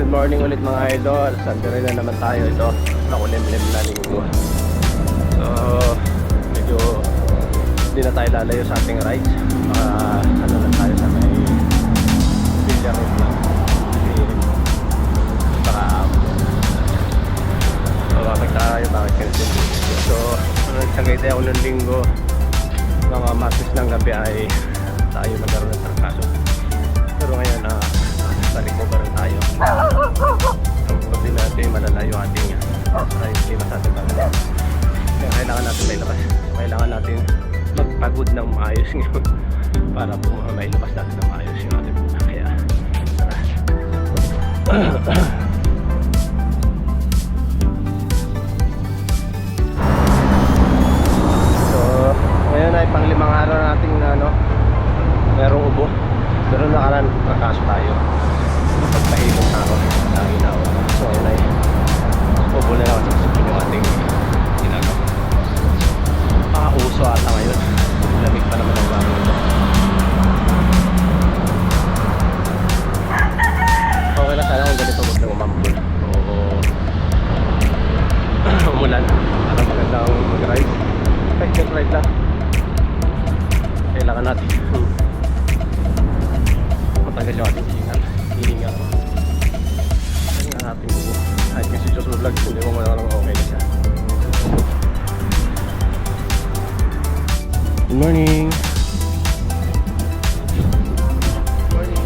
Good morning ulit mga idol. Sandali na naman tayo. Ito, nakulimlim na linggo. So, medyo hindi na tayo lalayo sa ating rides. Ano na tayo sa may Villa Road lang. Baka bakit tayo, bakit cancel. So, nagsagay tayo ng linggo. Mga matis ng gabi ay tayo nagkaroon ng trangkaso. Pero ngayon, balik mo pa rin tayo. Ang din natin malalayo ating lima sa ating pangalaman. Kaya kailangan natin may labas. Kailangan natin magpagod ng maayos ngayon para po mailabas natin ng maayos yung ating muna. Kaya tara. So ngayon ay panglimang araw nating merong ubo. Pero nakaran, nakaso tayo. Pagpahilong na ako na ginawa. So ayun ay ubo na lang sa yung ating ginagawa. Uso ata ngayon. Lamig pa naman ang bago ito. Okay na sana kung ganito huwag na umambul o umulan para magandang mag-ride. Effective ride lang. Kailangan natin matagal yung ating hihinga. Kaya nga natin bubo. Kahit kasi Diyos vlog, hindi mo lang okay na siya. Good morning. Morning.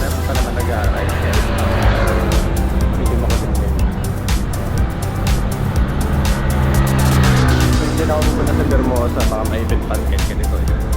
Meron pa naman nag-a-ride kaya hindi makulit din. Hindi na ako pupunta sa Bermosa, baka may event pancake ganito eh.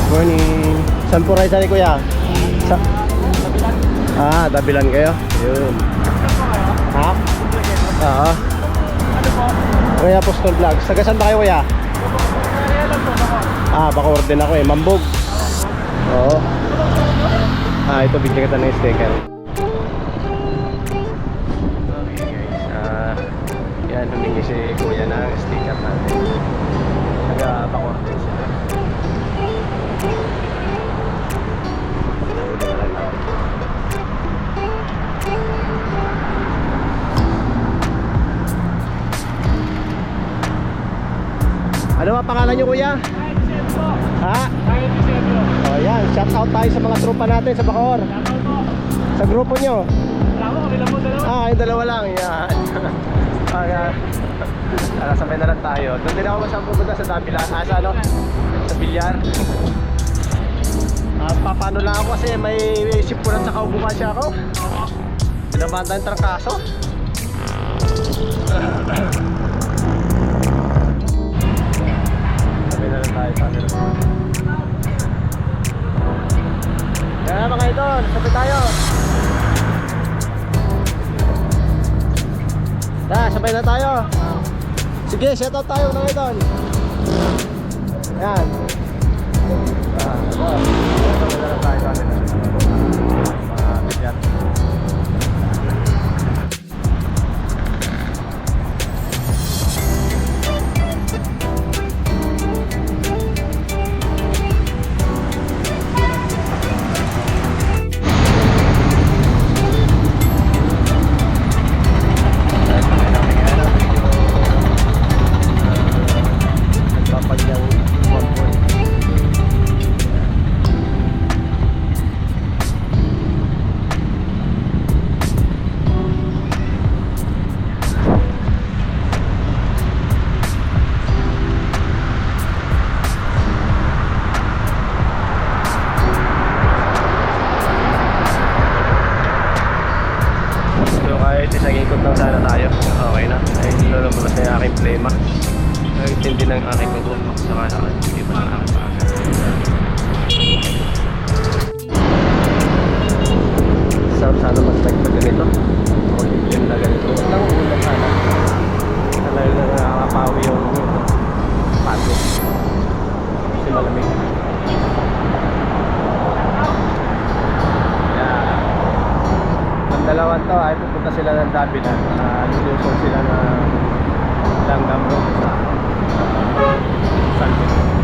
Morning. Saan po ride ni kuya? Sa Dabilan. Dabilan kayo? Yun. Ha? Oo. Ano po? Kuya Apostol Vlogs. Taga saan ba kayo kuya? Bacoor din ako eh. Mambog. Oo. Ito bigyan kita ng sticker. Okay guys. Yan, humingi si kuya ng sticker natin. Taga Bacoor din siya. Ano ba pangalan nyo kuya? Ha? O yan, shout out tayo sa mga tropa natin sa Bacoor. Sa grupo nyo. Kayong dalawa lang. Yan. Sabay na lang tayo. Doon din ako masang pupunta sa Dabilan. Sa ano? Sa Bilyar. Papano lang ako kasi may sipuran sa kaubukan siya ako. Pinabanda yung trangkaso. Sabay na lang tayo sa kanila. Kaya mga idol, sabay tayo. Sabay na tayo. Sige, shoutout tayo mga idol. Yan. Sabay na lang tayo sa kanila. Yan. Isang-ikot lang sana tayo. Okay na. Ay, lulubos na yung aking plema. Nagtindi ng aking pag-umak. Saka hindi pa ng aking paaga. Sarap sana mag-like pa ganito. O limlim na ganito. Nang ulam sana. Talaga na nakakapawi yung Palawan to ay pupunta sila ng Dabilan. Lulusong sila ng Langgam Road sa San Pedro.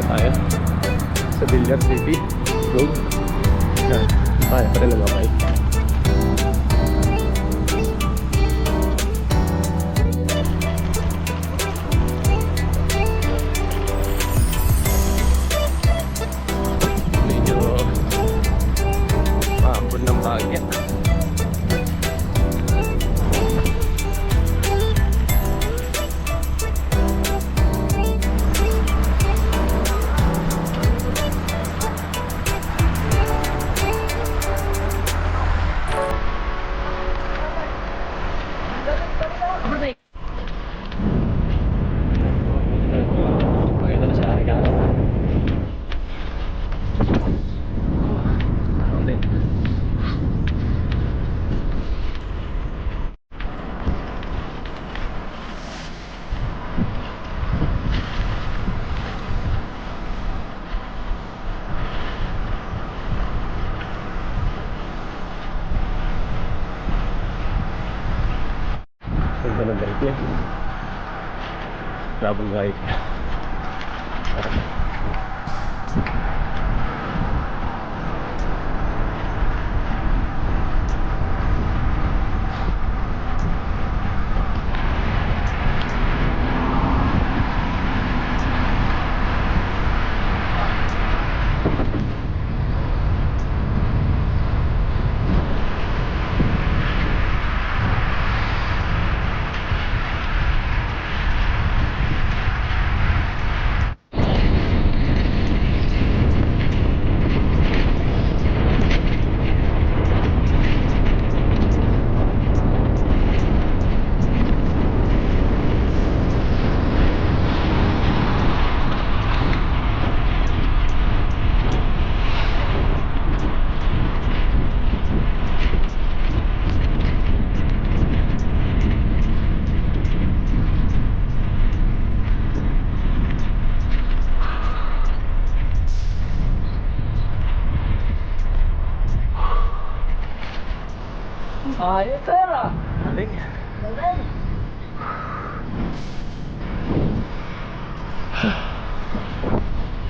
Tayo sa Villar City Road. Yan, tayo pa rin nagmamay. Medyo maambon ng bagya. Ganda ng bike niya. Grabong bike. Ay, pera. Galing. Galing.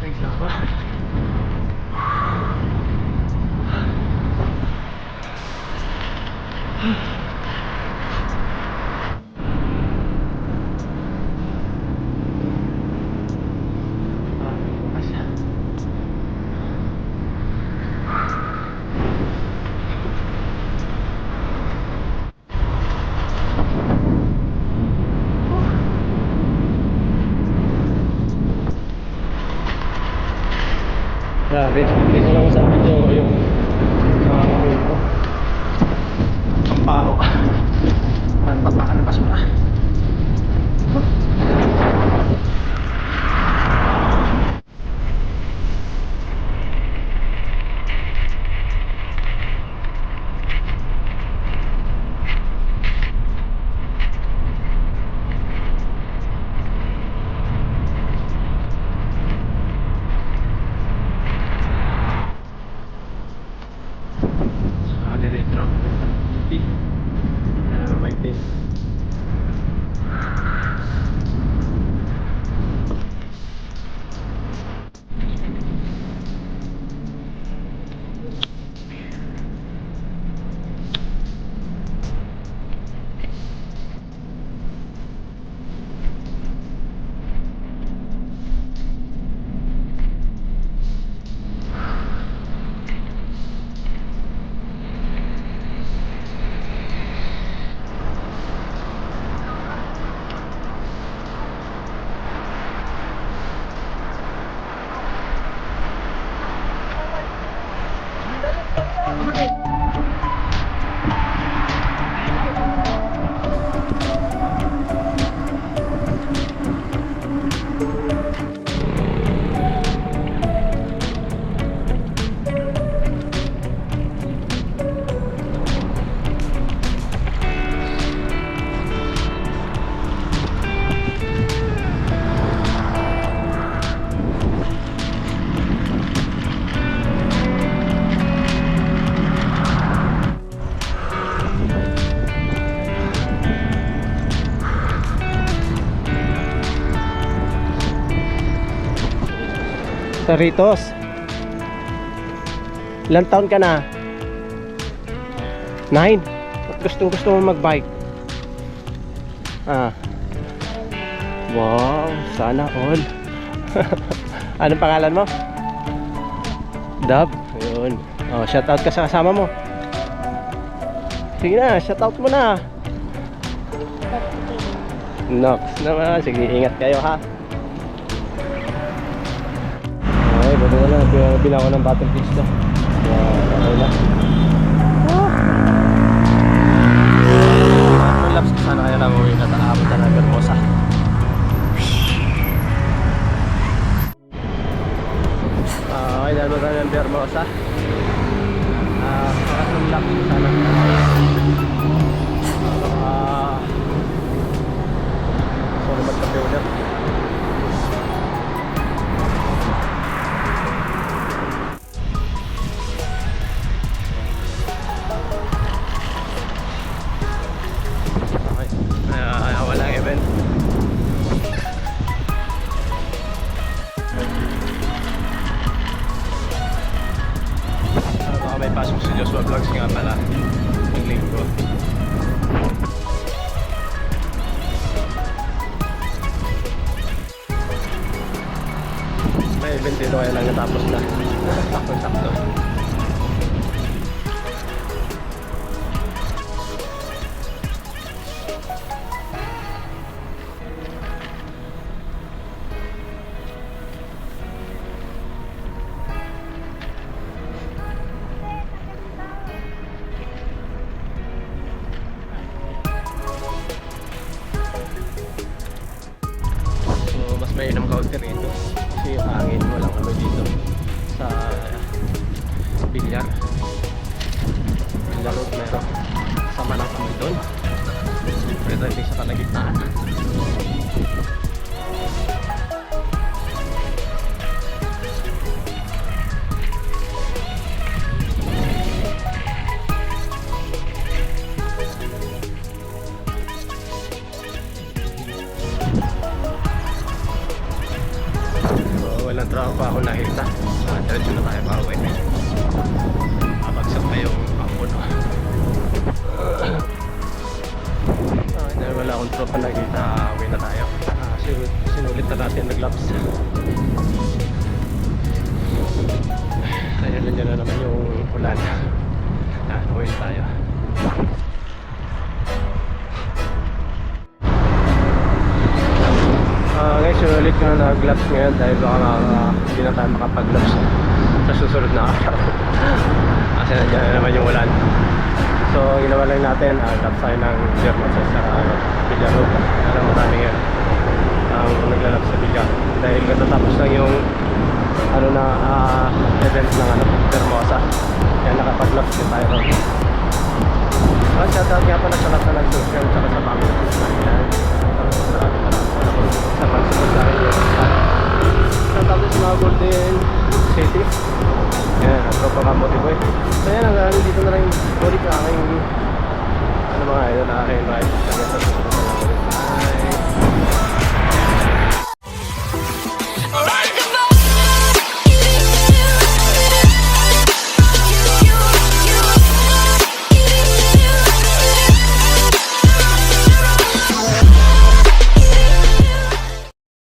Nagsama. Maraming bukas. Grabe, dito lang sa video yung mga ko. Ang baho. Ang tapakan ng basura. Diretro. City. Bike din. Cerritos. Ilang taon ka na? 9? Ba't gusto mo mag-bike? Wow, sana all. Anong pangalan mo? Dab. Ayun. Oh, shout out ka sa kasama mo. Sige na, shout out mo na. Nox naman. Sige, ingat kayo ha. Okay, buti na lang. Bilang ko ng battle piece to. Okay na. Laps ko sana kaya lang uwi na taabot na ng Hermosa. Okay, dahil na ng Hermosa. Pakatlong laps ko sana. So, magkape ulit. Walang event. Baka may pasok si Joshua Vlogs nga pala ng linggo. May event dito kaya lang natapos na. Sakto-sakto. Mas mainam kaunti rito kasi yung hangin, walang amoy dito sa Bilyar road. Meron sama ng amoy doon, pero hindi sa kalagitnaan. Walang trabaho pa ako nakita. Diretso na tayo pa uwi. Mabagsak pa yung pampuno. Dahil wala akong tropa nakita, uwi na tayo. Sinulit na natin nag-laps. Kaya nandiyan na naman yung ulan. Uwi na tayo. Guys, ulit ko na nag-laps ngayon dahil baka hindi na tayo makapag-laps sa susunod na araw. Kasi nandiyan na naman yung ulan. So, ginawa lang natin, laps tayo ng Hermosa sa Bilyar Road. Alam mo tayo ngayon ang naglalap sa Bilyar. Dahil katatapos lang yung event ng Hermosa. Kaya nakapag-laps din tayo ron. Shoutout nga pala sa lahat na nag-subscribe at sa family ko sa akin. Sa pag-support sa akin yung shoutout sa mga Golden City. Yan, ang tropa Kamote Boy. So yan, dito na lang yung balik na aking mga idol na aking ride.